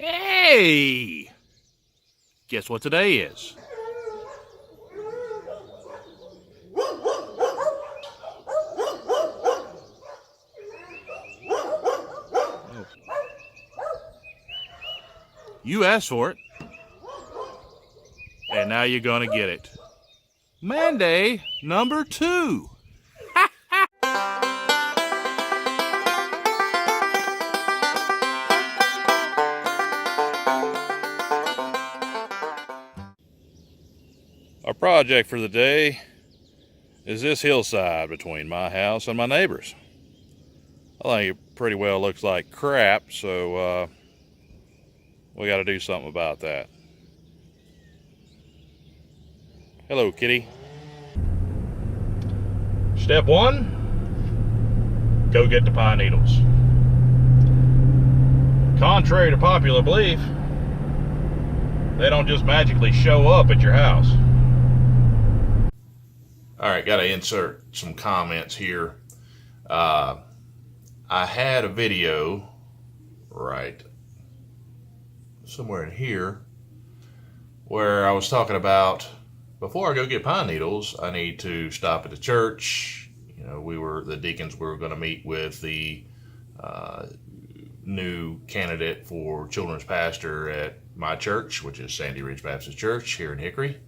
Hey! Guess what today is? You asked for it. And now you're gonna get it. Monday number 2. Our project for the day is this hillside between my house and my neighbor's. I think it pretty well looks like crap, so we got to do something about that. Hello, kitty. Step 1, go get the pine needles. Contrary to popular belief, they don't just magically show up at your house. All right, got to insert some comments here. I had a video right somewhere in here where I was talking about before I go get pine needles, I need to stop at the church. You know, the deacons were going to meet with the new candidate for children's pastor at my church, which is Sandy Ridge Baptist Church here in Hickory.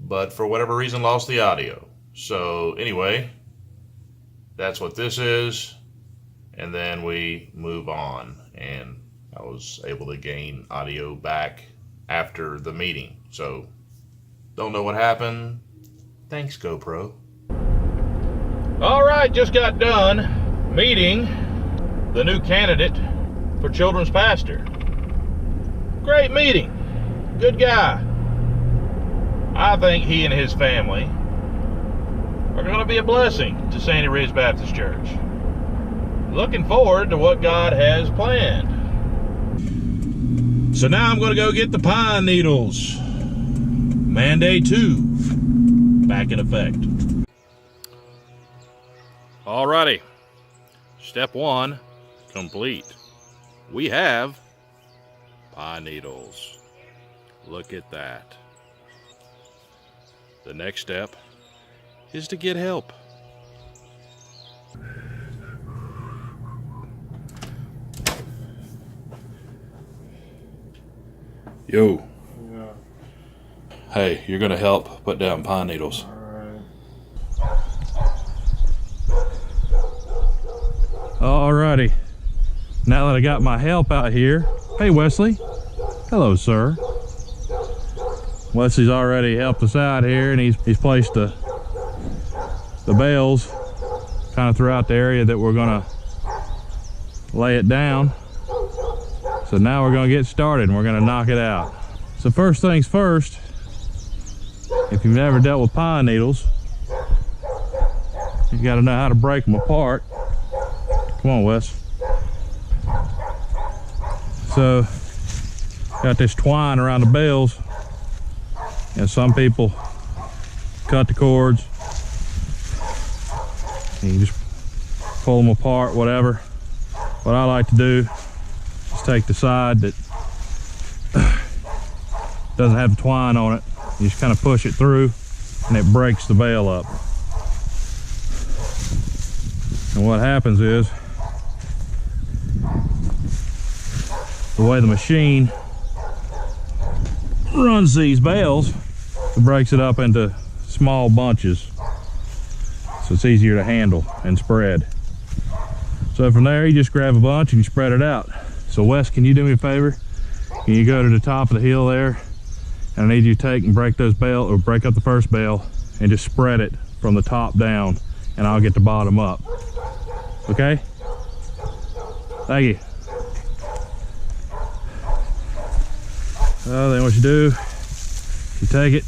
But for whatever reason lost the audio. So anyway, that's what this is. And then we move on, and I was able to gain audio back after the meeting. So don't know what happened. Thanks, GoPro. All right, just got done meeting the new candidate for children's pastor. Great meeting. Good guy. I think he and his family are going to be a blessing to Sandy Ridge Baptist Church. Looking forward to what God has planned. So now I'm going to go get the pine needles. Mandate 2 back in effect. Alrighty. Step 1 complete. We have pine needles. Look at that. The next step is to get help. Yo. Yeah. Hey, you're gonna help put down pine needles. Alrighty. Now that I got my help out here. Hey, Wesley. Hello, sir. Wesley's already helped us out here, and he's placed the bales kind of throughout the area that we're gonna lay it down. So now we're gonna get started and we're gonna knock it out. So first things first, if you've never dealt with pine needles, you gotta know how to break them apart. Come on, Wes. So, got this twine around the bales, and some people cut the cords. And you just pull them apart, whatever. What I like to do is take the side that doesn't have the twine on it. You just kind of push it through, and it breaks the bale up. And what happens is, the way the machine runs these bales, it breaks it up into small bunches, so it's easier to handle and spread. So from there, you just grab a bunch and you spread it out. So Wes, can you do me a favor? Can you go to the top of the hill there, and I need you to take and break those bales, or break up the first bale and just spread it from the top down, and I'll get the bottom up. Okay? Thank you. Then what you do, you take it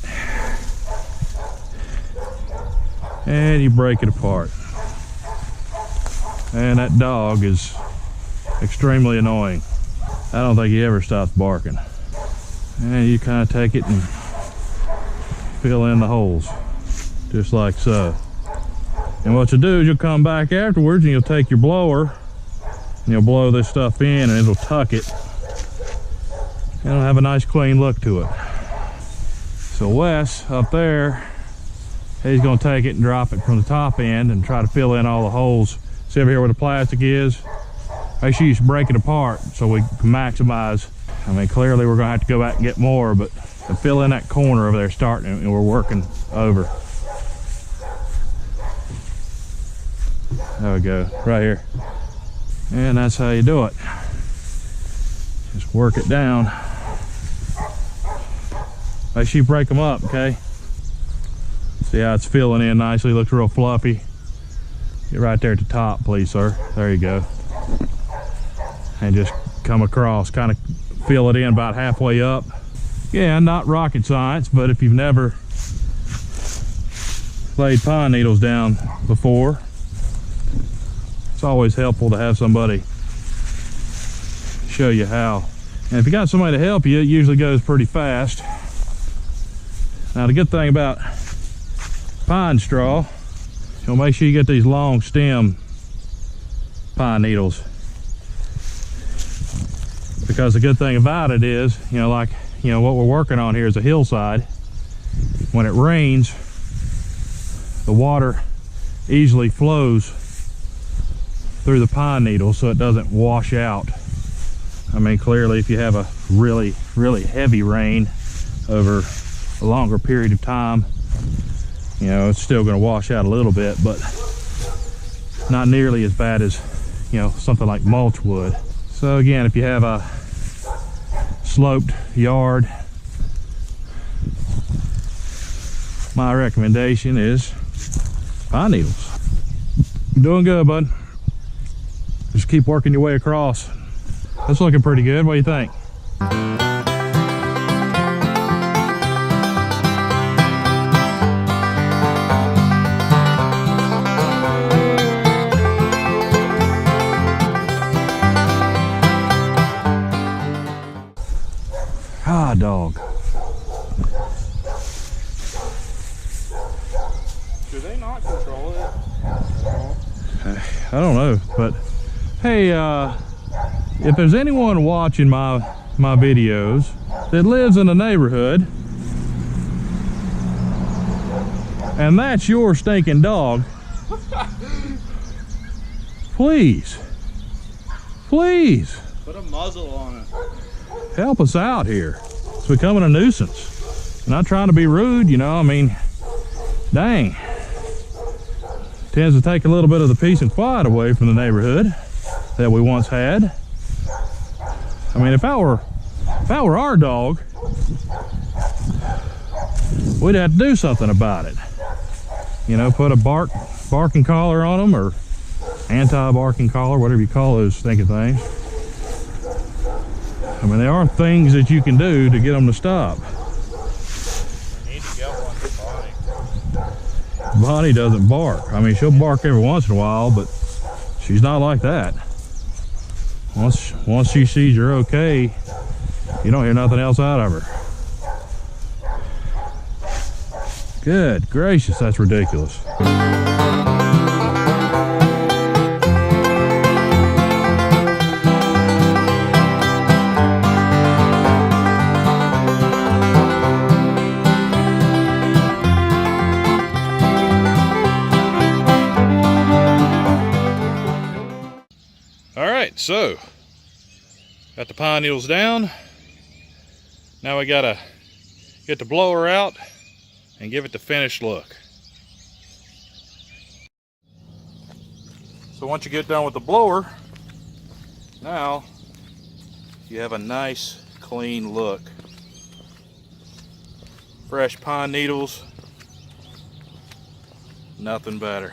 and you break it apart. And that dog is extremely annoying. I don't think he ever stops barking. And you kind of take it and fill in the holes, just like so. And what you'll do is you'll come back afterwards and you'll take your blower You'll blow this stuff in and it'll tuck it. It'll have a nice clean look to it. So Wes up there, he's gonna take it and drop it from the top end and try to fill in all the holes. See over here where the plastic is? Make sure you break it apart so we can maximize. I mean, clearly we're gonna have to go back and get more, but to fill in that corner over there starting and we're working over. There we go, right here. And that's how you do it. Just work it down. Make sure you break them up, okay? See how it's filling in nicely, looks real fluffy. Get right there at the top, please, sir. There you go. And just come across, kind of fill it in about halfway up. Yeah, not rocket science, but if you've never laid pine needles down before, it's always helpful to have somebody show you how. And if you got somebody to help you, it usually goes pretty fast. Now the good thing about pine straw, you'll make sure you get these long stem pine needles. Because the good thing about it is, like, what we're working on here is a hillside. When it rains, the water easily flows through the pine needles so it doesn't wash out. I mean, clearly if you have a really, really heavy rain over a longer period of time, it's still going to wash out a little bit, but not nearly as bad as, something like mulch would. So again, if you have a sloped yard, my recommendation is pine needles. Doing good, bud. Just keep working your way across. That's looking pretty good. What do you think? Ah, dog. Do they not control it? I don't know, but hey, if there's anyone watching my videos that lives in the neighborhood and that's your stinking dog, please Put a muzzle on it. help us out here. It's becoming a nuisance. I'm not trying to be rude, I mean, dang. Tends to take a little bit of the peace and quiet away from the neighborhood that we once had. I mean, if that were our dog, we'd have to do something about it. Put a barking collar on them, or anti-barking collar, whatever you call those stinking things. I mean, there are things that you can do to get them to stop. You need to get one for Bonnie. Bonnie doesn't bark. I mean, she'll bark every once in a while, but she's not like that. Once she sees you're okay, you don't hear nothing else out of her. Good gracious, that's ridiculous. So, got the pine needles down. Now we gotta get the blower out and give it the finished look. So once you get done with the blower, now you have a nice clean look. Fresh pine needles, nothing better.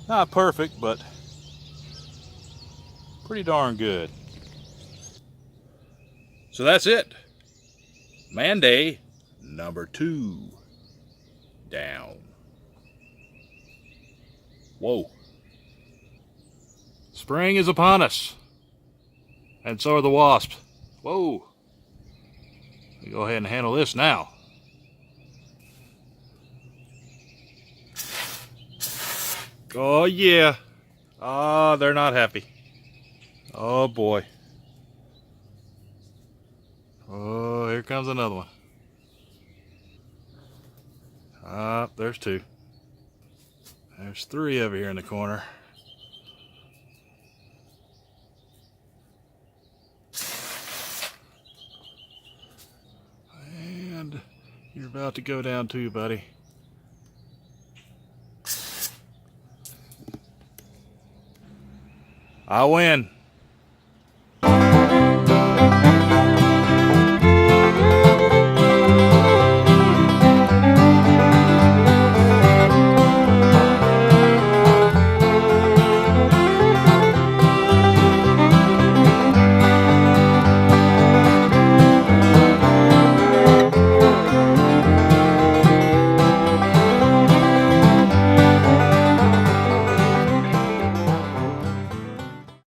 Not perfect, but pretty darn good. So that's it. Man Day number 2 down. Whoa. Spring is upon us. And so are the wasps. Whoa. Let me go ahead and handle this now. Oh yeah. Oh, they're not happy. Oh boy. Oh, here comes another one. Ah, there's two. There's three over here in the corner. And you're about to go down too, buddy. I win.